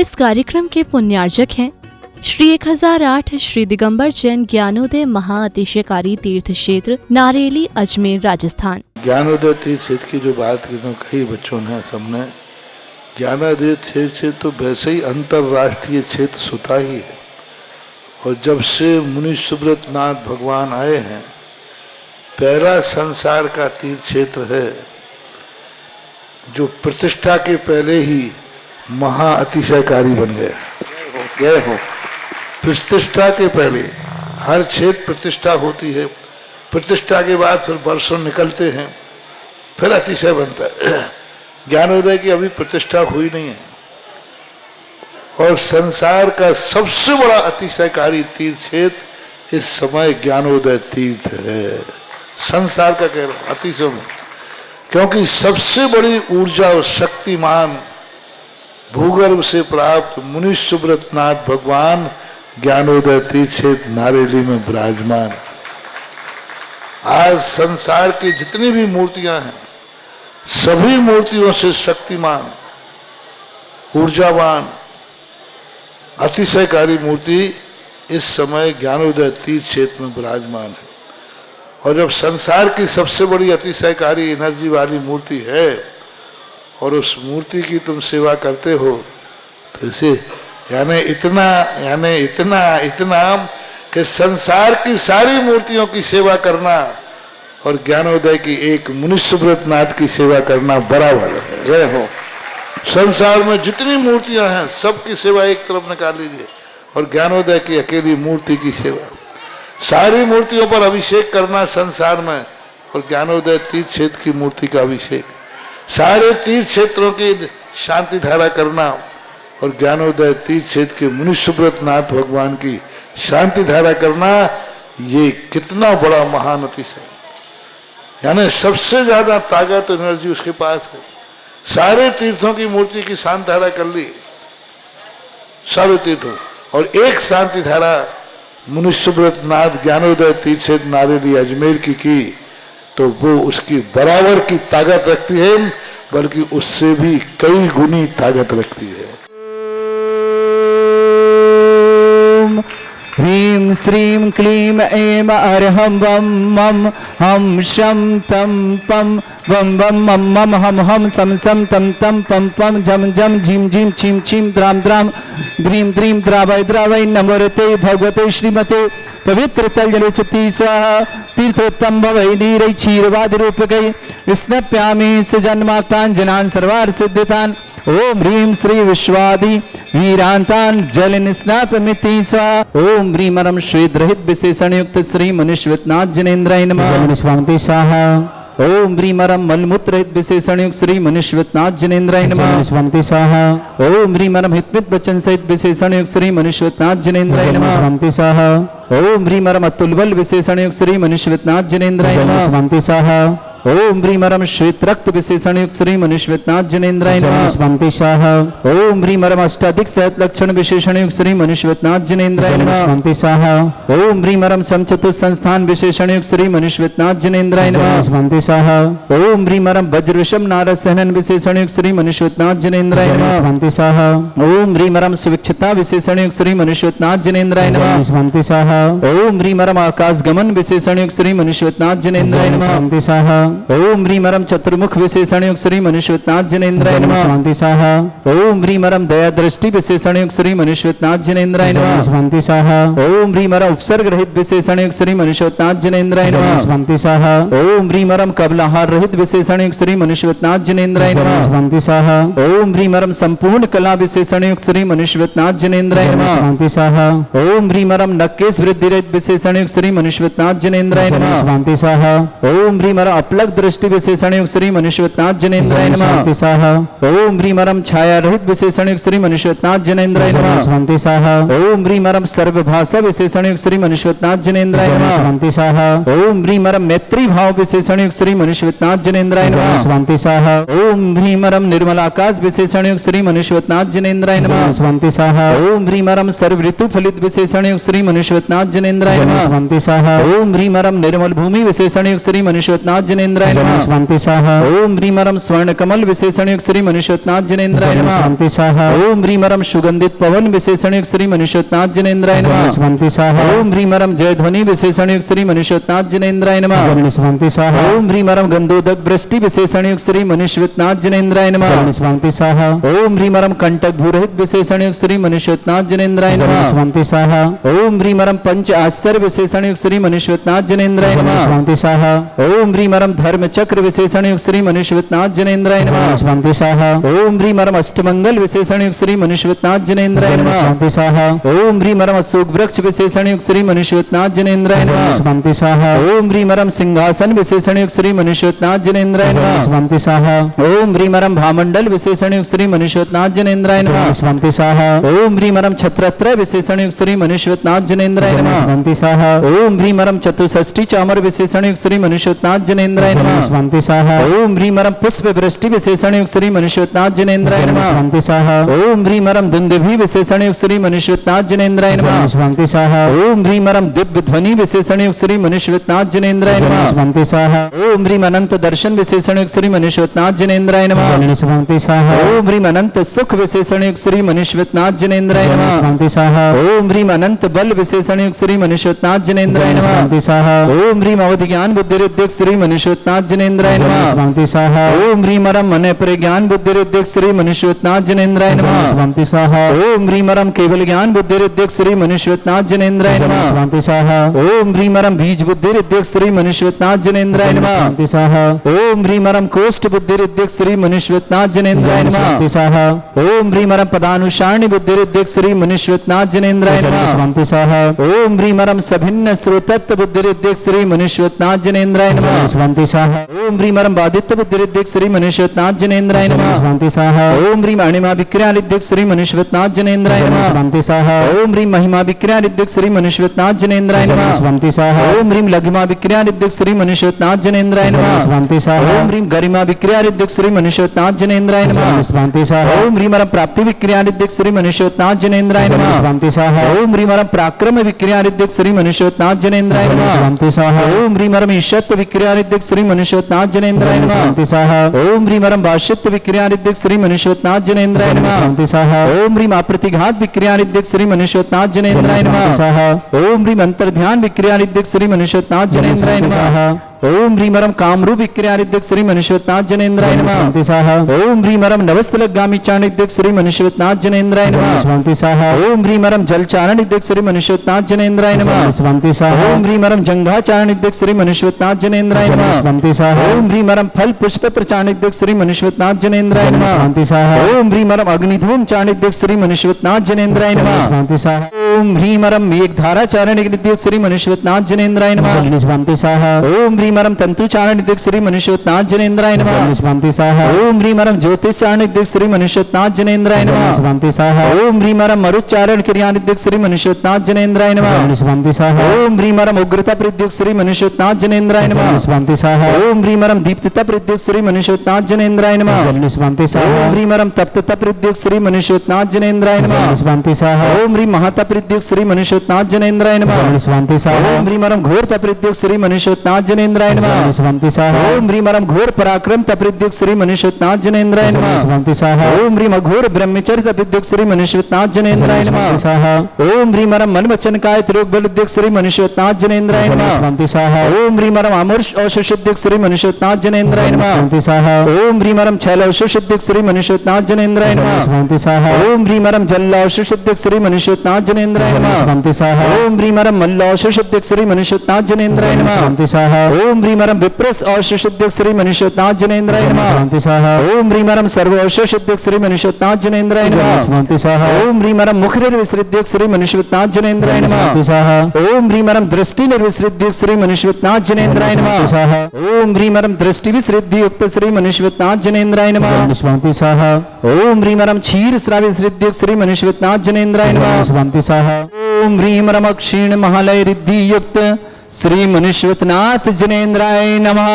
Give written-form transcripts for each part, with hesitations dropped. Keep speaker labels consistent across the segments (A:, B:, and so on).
A: इस कार्यक्रम के पुण्यार्जक हैं श्री 1008 श्री दिगंबर जैन ज्ञानोदय महाअतिशयकारी तीर्थ क्षेत्र नारेली अजमेर राजस्थान।
B: ज्ञानोदय तीर्थ क्षेत्र की जो बात कही बच्चों ने सबने, ज्ञानोदय क्षेत्र तो वैसे ही अंतरराष्ट्रीय क्षेत्र सुता ही है। और जब से मुनि सुब्रत नाथ भगवान आए हैं, पहला संसार का तीर्थ क्षेत्र है जो प्रतिष्ठा के पहले ही महाअतिशयकारी बन गया। प्रतिष्ठा के पहले हर क्षेत्र प्रतिष्ठा होती है, प्रतिष्ठा के बाद फिर वर्षों निकलते हैं, फिर अतिशय बनता है। ज्ञानोदय की अभी प्रतिष्ठा हुई नहीं है। और संसार का सबसे बड़ा अतिशयकारी तीर्थ क्षेत्र इस समय ज्ञानोदय तीर्थ है। संसार का कह रहा हूं अतिशय में, क्योंकि सबसे बड़ी ऊर्जा और शक्तिमान भूगर्भ से प्राप्त मुनि सुब्रत नाथ भगवान ज्ञानोदय तीर्थ क्षेत्र नारेली में विराजमान। आज संसार की जितनी भी मूर्तियां हैं, सभी मूर्तियों से शक्तिमान, ऊर्जावान, अतिशयकारी मूर्ति इस समय ज्ञानोदय तीर्थ क्षेत्र में विराजमान है। और जब संसार की सबसे बड़ी अतिशयकारी एनर्जी वाली मूर्ति है और उस मूर्ति की तुम सेवा करते हो, तो इसे यानी इतना कि संसार की सारी मूर्तियों की सेवा करना और ज्ञानोदय की एक मुनि सुब्रत नाथ की सेवा करना बराबर है। जय हो। संसार में जितनी मूर्तियां हैं सबकी सेवा एक तरफ निकाल लीजिए और ज्ञानोदय की अकेली मूर्ति की सेवा। सारी मूर्तियों पर अभिषेक करना संसार में और ज्ञानोदय तीर्थ क्षेत्र की मूर्ति का अभिषेक, सारे तीर्थ क्षेत्रों की शांति धारा करना और ज्ञानोदय तीर्थ क्षेत्र के मुनि सुब्रत नाथ भगवान की शांति धारा करना, ये कितना बड़ा महान अतिशय। यानी सबसे ज्यादा ताकत एनर्जी उसके पास है। सारे तीर्थों की मूर्ति की शांति धारा कर ली, सारे तीर्थों, और एक शांति धारा मुनि सुब्रत नाथ ज्ञानोदय तीर्थ क्षेत्र नारेली अजमेर की तो वो उसकी बराबर की ताकत रखती है, बल्कि उससे भी कई गुनी ताकत रखती है।
C: ह्रीं श्रीं क्लीं ऐं अर्हं वं मं हम शं तं पं वं वं मं मं हम हम सं सं तं तं पं पं झं झं झीं झीं छीं छीं द्रां द्रां द्रीं द्रीं द्रावय द्रावय नमोरते भगवते श्रीमते पवित्र तलजलोचती स्वाहा। तीर्थोत्तम भवै नीरै क्षीरवादि रूपकै स्नप्यामि सजन्मातान् सर्वार्थ सिद्धितान्। ओम ह्रीं श्री विश्वादि वीरांतान जल निस्नापमिति स्वाहा। ओम ह्रीं परम श्वेत रहित विशेषण युक्त श्री मनुष्यनाथ जनेन्द्राय नमः स्वाहा। ओम ह्रीं परम मलमूत्र रहित विशेषण युक्त श्री मनुष्यनाथ जनेन्द्राय नमः स्वाहा। ओम ह्रीं परम हितमित वचन सहित विशेषण युक्त श्री मनुष्यनाथ जनेन्द्राय नमः स्वाहा। ओम ह्रीं परम अतुलबल विशेषण युक्त श्री मनुष्यनाथ जनेन्द्राय नमः स्वाहा। ओम ह्रीं परम श्वेत रक्त विशेषण युक्त श्री मनुष्यनाथ जनेन्द्राय नमः स्वाहा। ओम ह्रीं परम अष्टाधिक सहत लक्षण विशेषण युक्त श्री मनुष्यनाथ जनेन्द्राय नमः स्वाहा। ओम ह्रीं परम समचतुर संस्थान विशेषण युक्त श्री मनुष्यनाथ जनेन्द्राय नमः स्वाहा। ओम ह्रीं परम वज्र विषम नारद सहनन विशेषण युक्त श्री मनुष्यनाथ जनेन्द्राय नमः स्वाहा। ओम ह्रीं परम सुविक्षता विशेषण युक्त श्री मनुष्यनाथ जनेन्द्राय नमः स्वाहा। ओम ह्रीं परम आकाश गमन विशेषण युक्त श्री मनुष्यनाथ जनेन्द्राय नमः स्वाहा। ओम ह्रीं परम चतुर्मुख विशेषण युक्त श्री मनुष्यनाथ जनेन्द्राय नमः स्वाहा। ओम ह्रीं परम दया दृष्टि विशेषण युक्त श्री मनुष्यनाथ जनेन्द्राय नमः स्वाहा। ओम ह्रीं परम उपसर्ग रहित विशेषण युक्त श्री मनुष्यनाथ जनेन्द्राय नमः स्वाहा। ओम ह्रीं परम कबलाहार रहित विशेषण युक्त श्री मनुष्यनाथ जनेन्द्राय नमः स्वाहा। ओम ह्रीं परम संपूर्ण कला विशेषण युक्त श्री मनुष्यनाथ जनेन्द्राय नमः स्वाहा। ओम ह्रीं परम नक्केश वृद्धि रहित विशेषण युक्त श्री मनुष्यनाथ जनेन्द्राय नमः स्वाहा। ओम ह्रीं परम अपलग दृष्टि विशेषण युक्त श्री मनुष्यनाथ जनेन्द्राय नमः स्वाहा। ओम ह्रीं परम छाया रहित विशेषण युक्त श्री मनुष्यनाथ जनेन्द्राय नमः स्वाहा। ओम ह्रीं परम सर्वभाषा विशेषण युक्त श्री मनुष्यनाथ जनेन्द्राय नमः स्वाहा। ओम ह्रीं परम मैत्री भाव विशेषण युक्त श्री मनुष्यनाथ जनेन्द्राय नमः स्वाहा। ओम ह्रीं परम निर्मल आकाश विशेषण युक्त श्री मनुष्यनाथ जनेन्द्राय नमः स्वाहा। ओम ह्रीं परम सर्व ऋतु फलित विशेषण युक्त श्री मनुष्यनाथ जनेन्द्राय नमः स्वाहा। ओम ह्रीं परम निर्मल भूमि विशेषण युक्त श्री मनुष्यनाथ जनेन्द्राय जनेन्द्राय नमः
D: स्वामी स्वाहा
C: ओम ह्रीमरम स्वर्ण कमल विशेषण युक्त श्री मनुष्योत्नाथ जनेन्द्राय नमः
D: स्वामी स्वाहा
C: ओम ह्रीमरम सुगंधित पवन विशेषण युक्त श्री मनुष्योत्नाथ जनेन्द्राय नमः
D: स्वामी स्वाहा
C: ओम ह्रीमरम जय ध्वनि विशेषण युक्त श्री मनुष्योत्नाथ जनेन्द्राय नमः
D: स्वामी स्वाहा
C: ओम ह्रीमरम गंधोदक वृष्टि विशेषण युक्त श्री मनुष्योत्नाथ जनेन्द्राय नमः
D: स्वामी स्वाहा
C: ओम ह्रीमरम कंटक भूरहित विशेषण युक्त श्री मनुष्योत्नाथ जनेन्द्राय नमः
D: स्वामी स्वाहा
C: ओम ह्रीमरम पंच आश्चर्य विशेषण युक्त श्री मनुष्योत्नाथ जनेन्द्राय नमः
D: स्वामी स्वाहा
C: ओम ह्रीमरम धर्म चक्र विशेषण युक्त श्री मनुष्योत्नाथ जनेन्द्राय नमः
D: स्वामी स्वाहा
C: ओम ह्रीमरम अष्टमंगल विशेषण युक्त श्री मनुष्योत्नाथ जनेन्द्राय नमः
D: स्वामी स्वाहा
C: ओम ह्रीमरम अशोक वृक्ष विशेषण युक्त श्री मनुष्योत्नाथ जनेन्द्राय नमः
D: स्वामी स्वाहा
C: ओम ह्रीमरम सिंहासन विशेषण युक्त श्री मनुष्योत्नाथ जनेन्द्राय नमः
D: स्वामी स्वाहा
C: ओम ह्रीमरम भामंडल विशेषण युक्त श्री मनुष्योत्नाथ जनेन्द्राय नमः
D: स्वामी स्वाहा
C: ओम ह्रीमरम छत्रत्रय विशेषण युक्त श्री मनुष्योत्नाथ जनेन्द्राय नमः
D: स्वामी स्वाहा
C: ओम ह्रीमरम चतुष्षष्टि चामर विशेषण युक्त श्री मनुष्योत्नाथ जनेन्द्राय नमः
D: स्वामी स्वाहा
C: ओम ह्रीमरम पुष्प वृष्टि विशेषण युक्त श्री मनुष्योत्नाथ जनेन्द्राय नमः
D: स्वामी स्वाहा
C: ओम ह्रीमरम दुंदुभि विशेषण युक्त श्री मनुष्योत्नाथ जनेन्द्राय नमः
D: स्वामी स्वाहा
C: ओम ह्रीमरम दिव्य ध्वनि विशेषण युक्त श्री मनुष्योत्नाथ जनेन्द्राय नमः
D: स्वामी स्वाहा
C: ओम ह्रीम अनंत दर्शन विशेषण युक्त श्री मनुष्योत्नाथ जनेन्द्राय नमः
D: स्वामी स्वाहा
C: ओम ह्रीम अनंत सुख विशेषण युक्त श्री मनुष्योत्नाथ जनेन्द्राय नमः
D: स्वामी स्वाहा
C: ओम ह्रीम अनंत बल विशेषण युक्त श्री मनुष्योत्नाथ जनेन्द्राय नमः
D: स्वामी स्वाहा
C: ओम ह्रीम अवधि ज्ञान बुद्धि रिद्धिक श्री मनुष्योत्नाथ जनेन्द्राय नमः
D: स्वामी स्वाहा
C: ओम ह्रीमरम मन प्रज्ञान बुद्धि रिद्धिक श्री मनुष्योत्नाथ जनेन्द्राय नमः
D: स्वामी स्वाहा
C: ओम ह्रीमरम केवल ज्ञान बुद्धि रिद्धिक श्री मनुष्योत्नाथ जनेन्द्राय नमः
D: स्वामी स्वाहा
C: ओम ह्रीमरम बीज बुद्धि रिद्धिक श्री मनुष्योत्नाथ जनेन्द्राय नमः
D: स्वामी स्वाहा
C: ओम ह्रीमरम कोष्ठ बुद्धि रिद्धिक श्री मनुष्योत्नाथ जनेन्द्राय नमः
D: स्वामी स्वाहा
C: ओम ह्रीमरम पदानुसारणी बुद्धि रिद्धिक श्री मनुष्योत्नाथ जनेन्द्राय नमः
D: स्वामी स्वाहा
C: ओम ह्रीमरम सभिन्न श्रोतत्व बुद्धि रिद्धिक श्री मनुष्योत्नाथ जनेन्द्राय नमः
D: स्वामी स्वाहा
C: ओम ह्रीमरम बाधित्व बुद्धि रिद्धिक श्री मनुष्योत्नाथ जनेन्द्राय नमः
D: स्वामी स्वाहा
C: ओम ह्रीम अणिमा विक्रिया रिद्धिक श्री मनुष्योत्नाथ जनेन्द्राय नमः
D: स्वामी स्वाहा
C: ओम ह्रीम महिमा विक्रिया रिद्धिक श्री मनुष्योत्नाथ जनेन्द्राय नमः
D: स्वामी स्वाहा
C: ओम ह्रीम लघिमा विक्रिया रिद्धिक श्री मनुष्योत्नाथ जनेन्द्राय नमः
D: स्वामी स्वाहा
C: ओम ह्रीम गरिमा विक्रिया रिद्धिक श्री मनुष्योत्नाथ जनेन्द्राय नमः
D: स्वामी स्वाहा
C: ओम ह्रीमरम प्राप्ति विक्रिया रिद्धिक श्री मनुष्योत्नाथ जनेन्द्राय नमः
D: स्वामी स्वाहा
C: ओम ह्रीमरम पराक्रम विक्रिया रिद्धिक श्री मनुष्योत्नाथ जनेन्द्राय नमः
D: स्वामी स्वाहा
C: ओम ह्रीमरम ईशत्व विक्रिया रिद्धिक श्री मनुष्योत्नाथ जनेन्द्राय नमः
D: स्वामी स्वाहा
C: ओम ह्रीमरम भाष्यत्व विक्रिया रिद्धिक श्री मनुष्योत्नाथ जनेन्द्राय नमः
D: स्वामी स्वाहा
C: ओम ह्रीम अप्रतिघात विक्रिया रिद्धिक श्री मनुष्योत्नाथ जनेन्द्राय नमः
D: स्वाहा
C: ओम ह्रीम अंतर्ध्यान विक्रिया रिद्धिक श्री मनुष्योत्नाथ जनेन्द्राय नमः ओम ह्रीमरम कामरूप विक्रिया रिद्धिक श्री मनुष्योत्नाथ जनेन्द्राय नमः
D: स्वामी स्वाहा
C: ओम ह्रीमरम नवस्तलगामी चारण रिद्धिक श्री मनुष्योत्नाथ जनेन्द्राय नमः
D: स्वामी स्वाहा
C: ओम ह्रीमरम जल चारण रिद्धिक श्री मनुष्योत्नाथ जनेन्द्राय नमः
D: स्वामी स्वाहा
C: ओम ह्रीमरम जंघा चारण रिद्धिक श्री मनुष्योत्नाथ जनेन्द्राय नमः
D: स्वामी स्वाहा
C: ओम ह्रीमरम फल पुष्पत्र चारण रिद्धिक श्री मनुष्योत्नाथ जनेन्द्राय नमः
D: स्वामी स्वाहा
C: ओम ह्रीमरम अग्निधूम चारण रिद्धिक श्री मनुष्योत्नाथ जनेन्द्राय नमः
D: स्वामी स्वाहा
C: ओम ह्रीमरम मेघधारा चारण रिद्धिक श्री मनुष्योत्नाथ जनेन्द्राय नमः
D: स्वामी स्वाहा
C: ओम ह्रीमरम तंतु चारण रिद्धिक श्री मनुष्योत्नाथ जनेन्द्राय नमः
D: स्वामी स्वाहा
C: ओम ह्रीमरम ज्योतिष चारण रिद्धिक श्री मनुष्योत्नाथ जनेन्द्राय नमः
D: स्वामी स्वाहा
C: ओम ह्रीमरम मरुच्चारण क्रिया रिद्धिक श्री मनुष्योत्नाथ जनेन्द्राय नमः
D: स्वामी स्वाहा
C: ओम ह्रीमरम उग्रता प्रद्युक्त श्री मनुष्योत्नाथ जनेन्द्राय नमः
D: स्वामी स्वाहा
C: ओम ह्रीमरम दीप्तता प्रद्युक्त श्री मनुष्योत्नाथ जनेन्द्राय नमः
D: स्वामी स्वाहा
C: ओम ह्रीमरम तप्तता प्रद्युक्त श्री मनुष्योत्नाथ जनेन्द्राय नमः
D: स्वामी स्वाहा
C: ओम ह्रीम महाता प्रद्युक्त श्री मनुष्योत्नाथ जनेन्द्राय नमः
D: स्वामी स्वाहा
C: ओम ह्रीमरम घोर प्रद्युक्त श्री मनुष्योत्नाथ जनेन्द्राय नमः
D: स्वामी स्वाहा
C: ओम ह्रीमरम घोर पराक्रम प्रद्युक्त श्री मनुष्योत्नाथ जनेन्द्राय नमः
D: स्वामी स्वाहा
C: ओम ह्रीम घोर ब्रह्मचर्य प्रद्युक्त श्री मनुष्योत्नाथ जनेन्द्राय नमः
D: स्वाहा
C: ओम ह्रीमरम मन वचन काय त्रियोग बल उद्योग श्री मनुष्योत्नाथ जनेन्द्राय नमः
D: स्वामी स्वाहा
C: ओम ह्रीमरम अमर्ष औषुद्धिक श्री मनुष्योत्नाथ जनेन्द्राय नमः
D: स्वामी स्वाहा
C: ओम ह्रीमरम छैल औषुद्धिक श्री मनुष्योत्नाथ जनेन्द्राय नमः
D: स्वामी स्वाहा
C: ओम ह्रीमरम जल औषुद्धिक श्री मनुष्योत्नाथ जनेन्द्राय नमः
D: स्वामी स्वाहा
C: ओम ह्रीमरम मल्ल औषुद्धिक श्री मनुष्योत्नाथ जनेन्द्राय नमः
D: स्वामी स्वाहा
C: ओम ह्रीमरम विप्रस औषुद्धिक श्री मनुष्योत्नाथ जनेन्द्राय नमः
D: स्वामी स्वाहा
C: ओम ह्रीमरम सर्व औषुद्धिक श्री मनुष्योत्नाथ जनेन्द्राय नमः
D: स्वामी स्वाहा
C: ओम ह्रीमरम मुखरिर विसृद्धिक श्री मनुष्योत्नाथ जनेन्द्राय नमः
D: स्वामी स्वाहा
C: ओम ह्रीमरम दृष्टि निर्विसृद्धिक श्री मनुष्योत्नाथ जनेन्द्राय नमः
D: स्वाहा
C: ओम ह्रीमरम दृष्टि विसृद्धि युक्त श्री मनुष्योत्नाथ जनेन्द्राय नमः
D: स्वामी स्वाहा
C: ओम ह्रीमरम क्षीर श्राव्य श्रीद्युक्त श्री मनुष्योत्नाथ जनेन्द्राय नमः
D: स्वामी स्वाहा
C: ओम ह्रीमरम क्षीण महालय रिद्धि युक्त श्री मनुष्योत्नाथ जनेन्द्राय नमः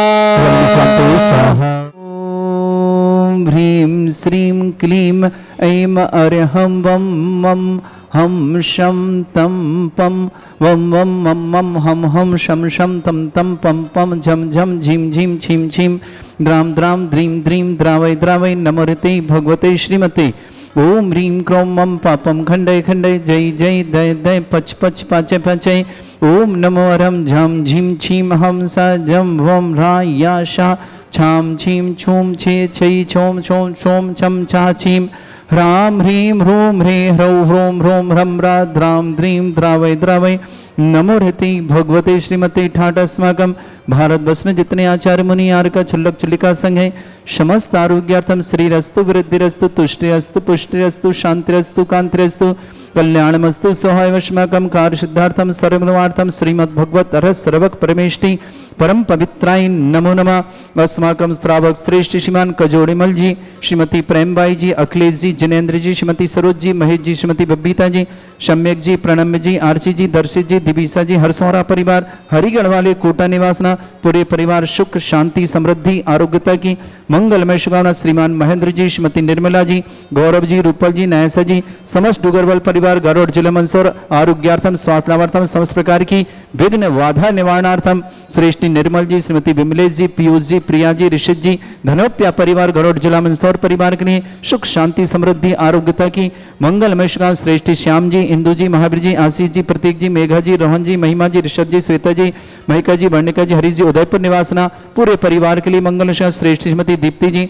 D: स्वामी स्वाहा
C: ओम ह्रीं श्रीं क्लीं ऐं अर्हं वं मं हम शम तम पम वम वम मम मम हम हम शम शम तम तम पम पम झम झम झीम झीम छीम छीम द्राम द्राम द्रीम द्रीम द्रावय द्रावय नमोरते भगवते श्रीमते ओम ह्रीं क्रों मम पापम खंडय खंडय जय जय दय दय पच पच पाचय पाचय ओम नमो अरम झम झीम छीम हम सा जम वम रा या शा छाम छीम छूम छे छई छोम छोम छोम छम छा छीम ह्रां ह्रीं ह्रूं ह्रे ह्रौं ह्रों ह्रों ह्रं ह्रा द्रां द्रीं द्रावय द्रावय नमो रहते भगवते श्रीमते ठाट अस्माकम भारतवर्ष में जितने आचार्य मुनि आर का छल्लक चलिका संघ है समस्त आरोग्यार्थम श्रीरस्तु वृद्धिरस्तु तुष्टिरस्तु पुष्टिरस्तु शांतिरस्तु कांतिरस्तु कल्याणमस्तु सहायवश्माकम कार्य सिद्धार्थम सर्वमनोर्थम श्रीमद्भगवत अरह सर्वक परमेष्टि परम पवित्राय नमो नमः। अस्माकम श्रावक श्रेष्ठ श्रीमान कजोड़ीमल जी, श्रीमती प्रेमबाई जी, अखिलेश जी, जिनेन्द्र जी, श्रीमती सरोज जी, महेश जी, श्रीमती बबीता जी, सम्यक जी, प्रणम्य जी, आरसी जी, दर्शित जी, दिविसा जी, हरसौरा परिवार, हरिगढ़ वाले कोटा निवासना पूरे परिवार सुख शांति समृद्धि आरोग्यता की मंगलमय शुभकामना। श्रीमान महेंद्र जी, श्रीमती निर्मला जी, गौरव जी, रूपल जी, नयसा जी, समस्त डुगरवल परिवार गरुड़ जिला मंदसौर आरोग्यार्थम स्वास्थ्य लाभार्थम समस्त प्रकार की विघ्न बाधा निवारणार्थम श्रेष्ठ निर्मल जी, श्रीमती विमलेश जी, पीयूष जी, प्रिया जी, ऋषित जी, धनोप्या परिवार गरुड़ जिला मंदसौर परिवार के लिए सुख शांति समृद्धि आरोग्यता की मंगलमय शुभकामना। श्रेष्ठ श्याम जी, इंदु जी, महावीर जी, आशीष जी, प्रतीक जी, मेघा जी, रोहन जी, महिमा जी, ऋषभ जी, श्वेता जी, महिका जी, वर्णिका जी, हरीश जी, उदयपुर निवासना पूरे परिवार के लिए मंगल। श्रेष्ठ श्रीमती दीप्ति जी,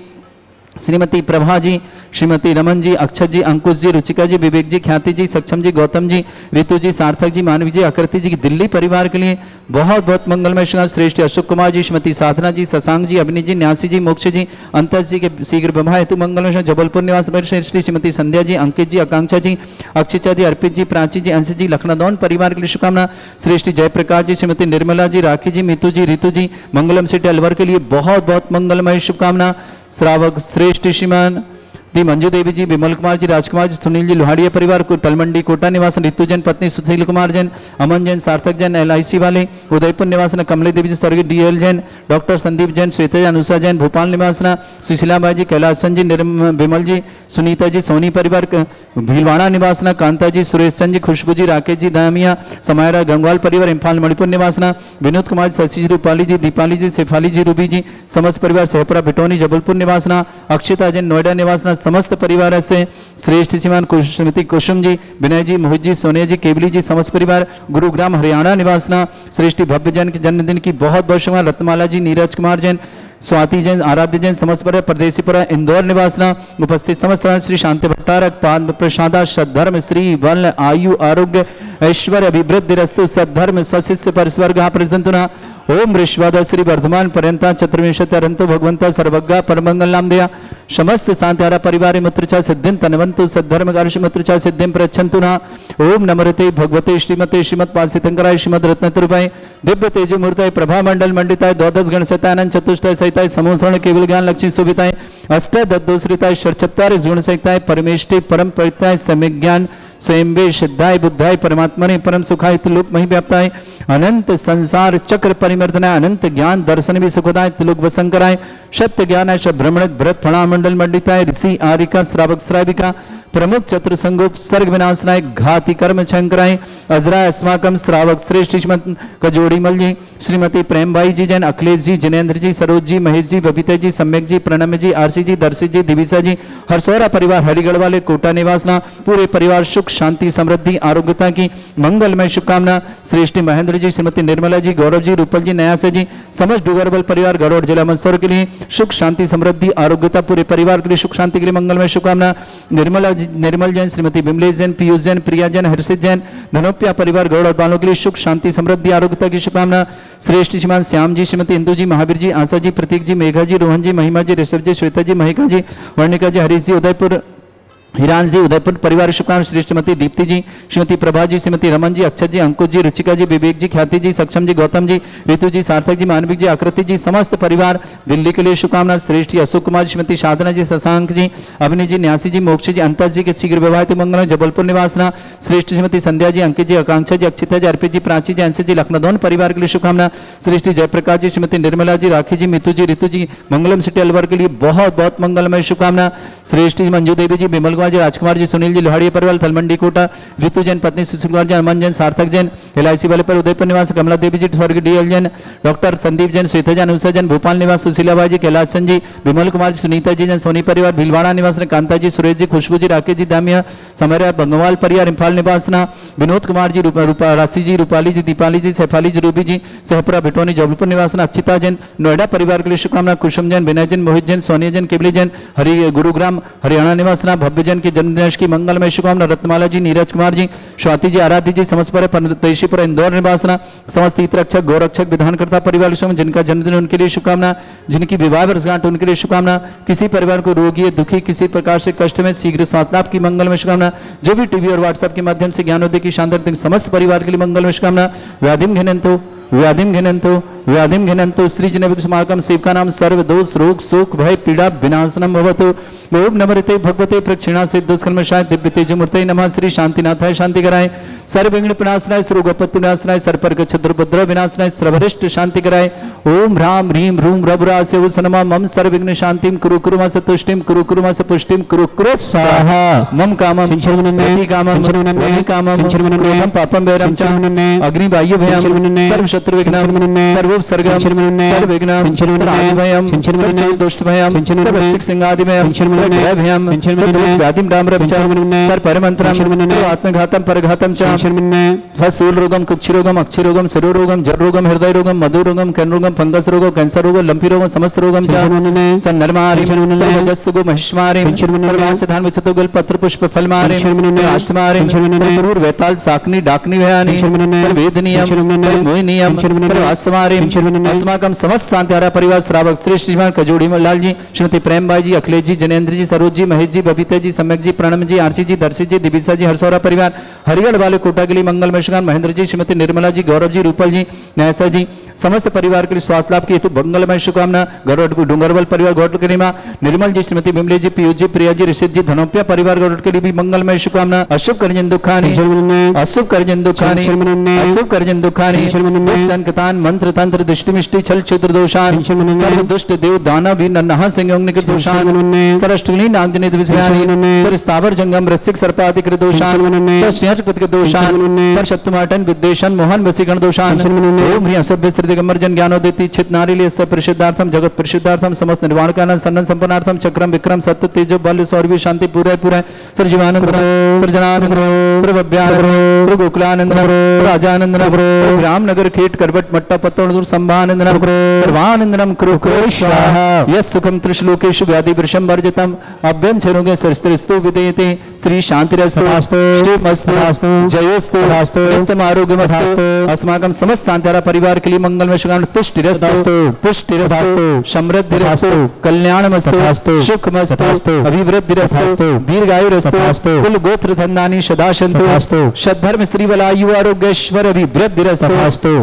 C: श्रीमती प्रभा जी, श्रीमती रमन जी, अक्षत जी, अंकुश जी, रुचिका जी, विवेक जी, ख्याति जी, सक्षम जी, गौतम जी, ऋतु जी, सार्थक जी, मानवी जी, आकृति जी की दिल्ली परिवार के लिए बहुत बहुत मंगलमय शुभ। श्रेष्ठ अशोक कुमार जी, श्रीमती साधना जी, शशांक जी, अभिनीत जी, न्यासी जी, मोक्ष जी, अंतस जी के शीघ्र ब्रह्मा हेतु मंगलमय। जबलपुर निवास श्री श्रीमती संध्या जी, अंकित जी, आकांक्षा जी, अक्षिता जी, अर्पित जी, प्राची जी, अंश जी, लखनदौन परिवार के लिए शुभकामना। श्रेष्ठ जयप्रकाश जी, श्रीमती निर्मला जी, राखी जी, मीतू जी, ऋतु जी, मंगलम सिटी अलवर के लिए बहुत बहुत मंगलमय शुभकामना। श्रावक श्रेष्ठ श्रीमान दी मंजू देवी जी, विमल कुमार जी, राजकुमार जी, सुनील जी, लोहाड़िया परिवार तलमंडी कोटा निवासन, ऋतु जैन पत्नी सुशील कुमार जैन, अमन जैन, सार्थक जैन, LIC वाले उदयपुर निवासन, कमली देवी जी, स्वर्गीय DL जैन, डॉक्टर संदीप जैन, श्वेता जैन, अनुषा जैन, भोपाल निवासना, सुशीला बाई जी, कैलासन जी, विमल जी, सुनीता जी, सोनी परिवार भीलवाड़ा निवासना, कांता जी, सुरेश चंद जी, खुशबू जी, राकेश जी, दामिया, समायरा गंगवाल परिवार इम्फाल मणिपुर निवासना, विनोद कुमार जी, शशि जी, रूपाली जी, दीपाली जी, शेफाली जी, रूबी जी, समस्त परिवार सहपुरा भिटौनी जबलपुर निवासना, अक्षिता जैन नोएडा निवासना, समस्त परिवार से श्रेष्ठ श्रीमान श्रीमती कुसुम जी, विनय जी, मोहित जी, सोनिया जी, केवली जी, समस्त परिवार गुरुग्राम हरियाणा निवासना। श्रेष्ठ भव्य जैन के जन्मदिन की बहुत बहुत शुभकामना। रत्नमाला जी, नीरज कुमार जैन, स्वाति जैन, आराध्य जैन, समस्त परिवार परदेशीपुरा इंदौर निवासना। उपस्थित समस्त श्री शांति भट्टारक पाद प्रसादा सद्धर्म श्री बल आयु आरोग्य ऐश्वर्य अभिवृद्धि रस्तु सद्धर्म स्वशिष्य परस्वर्ग प्रसंतुना। ओम ऋष्वाद श्री वर्धमान पर्यंता चतुर्विंशत्यरंतो भगवंता सर्वज्ञा परमंगल नाम दिया समस्त शांतिहारा परिवार मुत्रचा सिद्धिं तनवंतु सद्धर्म कार्य मुत्रचा सिद्धिं प्रच्छन्तु ना। ओम नमरते भगवते श्रीमते श्रीमद पासितंकराय श्रीमद रत्नतुर्भाय दिव्य तेज मूर्ताय प्रभा मंडल मंडिताय द्वादश गण सतानंद चतुष्टय सहिताय समूसरण केवल ज्ञान लक्ष्मी सुविताय अष्ट दद्दोश्रिताय षट्चत्वारिश गुण सहिताय परमेष्टि परम परिताय सम्यक ज्ञान स्वयं सिद्धाय बुद्धाय परमात्मने परम सुखाय त्रिलोक मही व्याप्ताय अनंत संसार चक्र परिमर्दनाय अनंत ज्ञान दर्शन भी सुखदाय त्रिलोक वसंकराय सत्य ज्ञानाय भ्रमण भरत फणा मंडल मंडिताय ऋषि आरिका श्रावक श्राविका प्रमुख चतुर संगोप सर्ग विनाशनाय घाति कर्म शंकराय अजराय अस्माकम श्रावक श्रेष्ठ श्रीमत कजोड़ीमल जी, श्रीमती प्रेमबाई जी जैन, अखिलेश जी, जिनेन्द्र जी, सरोज जी, महेश जी, बबीता जी, सम्यक जी, प्रणम्य जी, आरसी जी, दर्शित जी, दिविसा जी, हरसौरा परिवार हरिगढ़ वाले कोटा निवासना पूरे परिवार सुख शांति समृद्धि आरोग्यता की मंगलमय शुभकामना। श्रेष्ठ महेंद्र जी, श्रीमती निर्मला जी, गौरव जी, रूपल जी, नयासा जी, समस्त डुगरबल परिवार गरुड़ जिला मंदसौर के लिए सुख शांति समृद्धि आरोग्यता पूरे परिवार के लिए सुख शांति के लिए मंगलमय शुभकामना। निर्मल जैन, श्रीमती विमलेश जैन, पीयूष जैन, प्रिया जैन, हर्षित जैन, धनोप्या परिवार गौड़ और बालों के लिए सुख शांति समृद्धि आरोग्यता की शुभकामना। श्रेष्ठ श्रीमान श्याम जी, श्रीमती इंदु जी, महावीर जी, आशा जी, प्रतीक जी, मेघा जी, रोहन जी, महिमा जी, ऋषभ जी, श्वेता जी, महिका जी, वर्णिका जी, हरीश जी, उदयपुर हिरान जी उदयपुर परिवार शुभकामना श्रीमती दीप्ति जी, श्रीमती प्रभा जी, श्रीमती रमन जी, अक्षत जी, अंकुश जी, रुचिका जी, विवेक जी, ख्याति जी, सक्षम जी, गौतम जी, ऋतु जी, सार्थक जी, मानविक जी, आकृति जी, समस्त परिवार दिल्ली के लिए शुभकामना। श्रेष्ठ जी अशोक कुमार, श्रीमती साधना जी, शशांक जी, अभिनी जी, न्यासी जी, मोक्ष जी, अंतस जी के शीघ्र विवाहित मंगल। जबलपुर निवासना श्रेष्ठ श्रीमती संध्या जी, अंकित जी, आकांक्षा जी, अक्षिता जी, अर्पित जी, प्राची जी, अंश जी, लखनऊ परिवार के लिए शुभकामना। श्रेष्ठ जयप्रकाश जी, श्रीमती निर्मला जी, राखी जी, मितु जी, ऋतु जी, मंगलम सिटी अलवर के लिए बहुत बहुत मंगलमय शुभकामना। श्रेष्ठ मंजू देवी जी, विमल कुमार जी, राजकुमार जी, सुनील जी, लोहाड़ी परिवार तलमंडी कोटा, ऋतु जैन, पत्नी सुशील कुमार जैन, अमन जैन, सार्थक जैन, LIC वाले पर उदयपुर निवास कमला देवी जी, स्वर्गीय DL जैन, डॉक्टर संदीप जैन, श्वेता जैन, उषा जैन, भोपाल निवास सुशीलाबाई जी, कैलाश चंद जी, विमल कुमार जी, सुनीता जी जैन, सोनी परिवार भीलवाड़ा निवास कांता जी, सुरेश जी, खुशबू जी, राकेश जी, दामिया समरिया बंगवाल परिवार इम्फाल निवासना विनोद कुमार जी, राशि जी, रूपाली जी, दीपाली जी, सैफाली जी, रूबी जी, सहपुरा भिटोनी जबलपुर निवासना अक्षिता जैन, नोएडा परिवार के लिए शुभकामना। कुसुम जैन, विनय जैन, मोहित जैन, सोनिया जैन, केवली जैन, हरि गुरुग्राम हरियाणा निवासना भव्य जैन की जन्मदिन की मंगलमय शुभकामना। रत्नमाला जी, नीरज कुमार जी, स्वाति जी, आराध्य जी, समस्त परदेशीपुर इंदौर निवासना समस्त हितरक्षक गौरक्षक विधानकर्ता परिवार जिनका जन्मदिन उनके लिए शुभकामना। जिनकी विवाह वर्षगांठ उनके लिए शुभकामना। किसी परिवार को रोगी दुखी किसी प्रकार से कष्ट में शीघ्र स्वास्थ्य लाभ की मंगलमय शुभकामना। जो भी टीवी और व्हाट्सएप के माध्यम से ज्ञानोदय की शानदार समस्त परिवार के लिए मंगलमय शुभकामना। व्याधिम घिनंतो श्री जनविक समागम सेवका नाम सर्व दोष रोग शोक भय पीड़ा विनाशनम भवतु। ओम नमस्ते भगवते प्रक्षिणा से दुष्कर्मशाय दिव्य तेजमूर्ते नमः। श्री शांतिनाथाय शांति कराय, सर्वविघ्न विनाशनाय, सर्वगोपत्तु विनाशनाय, सर्पर्क छद्रभद्र विनाशनाय, सर्वरिष्ट शांति कराय। ओम ह्राम ह्रीम ह्रूम रघुरासे नमः। मम सर्वविघ्न शांतिम कुरु कुरु मा तुष्टिम कुरु कुरु मा पुष्टिम कुरु कुरु स्वाहा। मम कामम प्रति कामम वही कामम क्रोधम पापम वैरम च अग्नि बाह्य भयम सर्व शत्रु विघ्नम सर्वोपसर्गम सर्वविघ्नम सर्वादिभयम सर्वदुष्ट भयम सर्वसिक सिंहादि भयम भयम व्याधिम डाम्रम च सर्व परमंत्रम सर्व आत्मघातम परघातम च सूल रोगम कुक्षि रोगम अक्षि रोगम शिरो रोगम जर रोगम हृदय रोगम मधु रोगम कैन रोगम फंगस रोगम कैंसर रोगम लंपी रोगम समस्त रोगम च नरमारि सर्वजस्सुगो महिष्मारि सर्वासिधान विचतो गुल पत्र पुष्प फल मारि अष्टमारि सर्वरूर वेताल साकनी डाकनी भयानि सर्वेदनीयम सर्वमोहिनीयम सर्वास्तमारि अस्माकं समस्त शांतिहारा परिवार श्रावक श्रेष्ठ श्रीमान कजोड़ी लाल जी, श्रीमती प्रेमबाई जी, अखिलेश जी, जनेन्द्र जी, सरोज जी, महेश जी, बबीता जी, सम्यक जी, प्रणम जी, आरसी जी, दर्शी जी, दिविसा जी, हरसौरा परिवार हरिगढ़ वाले कोटा के लिए मंगलमय शुभकामना। महेंद्र जी, श्रीमती निर्मला जी, गौरव जी, रूपल जी, न्यासा जी, समस्त परिवार के लिए स्वास्थ्य लाभ की हेतु मंगलमय शुभकामना। डूंगरवल परिवार गौरव के लिए निर्मल जी, श्रीमती बिमले जी, पीयूष जी, प्रिया जी, ऋषित जी, धनोपिया परिवार गौरव के लिए भी मंगलमय शुभकामना। अशुभ करजन दुखानी अशुभ करजन दुखानी अशुभ करजन दुखानी कतान मंत्र तंत्र दृष्टि मिष्टि छल क्षेत्र दोषान सर्व दुष्ट देव दाना भी नन्हा संयोग निकृत दोषान सरष्टुली नागजनित विषयानि स्थावर जंगम रसिक सर्पादि कृत दोषान स्नेहकृत दोषान पर शत्रुमाटन विद्वेषण मोहन वसीकरण दोषान ओम ह्रीं असभ्य दिगंबर जन ज्ञानोदिति चित नारी लिए सब परिशुद्धार्थम जगत परिशुद्धार्थम समस्त निर्वाण कानन सन्नन संपन्नार्थम चक्रम विक्रम सत्य तेजो बल सौरभि शांति पूरे पूरे सर्वजीवानंद सर्वजनानंद सर्वभ्यानंद सर्वगोकुलानंद राजानंद रामनगर खेट करवट मट्टा पत्तोड़ संभानंदनम सर्वानंदनम कुरु कुरु स्वाहा। यस् सुखम त्रिश्लोकेषु व्याधि वृषम वर्जितम अभ्यं चरोगे सरस्त्रस्तु विदेयते श्री शांतिरस्तु श्रीमस्तु जयोस्तु नित्यम आरोग्यमस्तु। अस्माकं समस्त शांतिहारा परिवार के लिए मंगलमय शुभकामना। तुष्टिरस्तु पुष्टिरस्तु समृद्धिरस्तु कल्याणमस्तु सुखमस्तु अभिवृद्धिरस्तु दीर्घायुरस्तु कुल गोत्र धन्यानि सदा सन्तु सद्धर्म श्रीवलायु आरोग्येश्वर अभिवृद्धिरस्तु।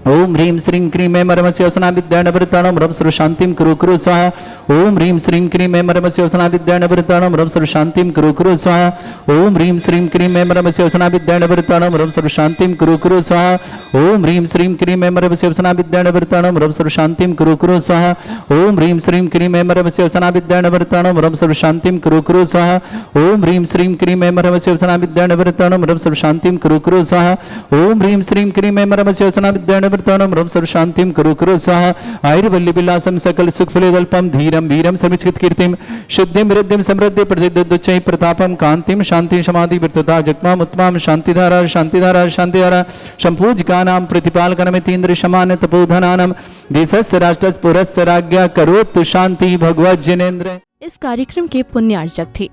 C: ओम ह्रीं श्रीं क्रीं ऐं मरमस्य वसना विद्यानवृताणं रम सर्व शांतिं कुरु कुरु स्वाहा। ओम ह्रीं श्रीं क्रीं ऐं मरमस्य वसना विद्यानवृताणं रम सर्व शांतिं कुरु कुरु स्वाहा। ओम ह्रीं श्रीं क्रीं ऐं मरमस्य वसना विद्यानवृताणं रम सर्व शांतिं कुरु कुरु स्वाहा। ओम ह्रीं श्रीं क्रीं ऐं मरमस्य वसना विद्यानवृताणं रम सर्व शांतिं कुरु कुरु स्वाहा। ओम ह्रीं श्रीं क्रीं ऐं मरमस्य वसना विद्यानवृताणं रम सर्व शांतिं कुरु कुरु स्वाहा। ओम ह्रीं श्रीं क्रीं ऐं मरमस्य वसना विद्यानवृताणं रम सर्व शांतिं कुरु कुरु स्वाहा। ओम ह्रीं श्रीं क्रीं ऐं मरमस्य वसना विद्यानवृताणं रम सर्व शांतिं कुरु कुरु स्वाहा। आयुर्वल्ली विलासम सकल सुख फलेदल्पम धीरम वीरम समिच्छित कीर्तिम शुद्धिम रिद्धिम समृद्धि प्रतिद्वचय प्रतापम कांतिम शांति समाधि विरतता जगमाम उत्तमाम शांतिधारा शांतिधारा शांतिधारा संपूज्यका नाम प्रतिपालकनमितीन्द्र शमान तपोधनानम देशस्य राष्ट्रस्य पुरस्य राज्ञा करोतु शांति भगवत जिनेन्द्र।
A: इस कार्यक्रम के पुण्यार्चक थे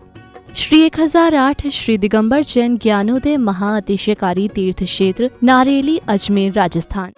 A: श्री 1008 श्री दिगंबर जैन ज्ञानोदय महाअतिशयकारी तीर्थ क्षेत्र नारेली अजमेर राजस्थान।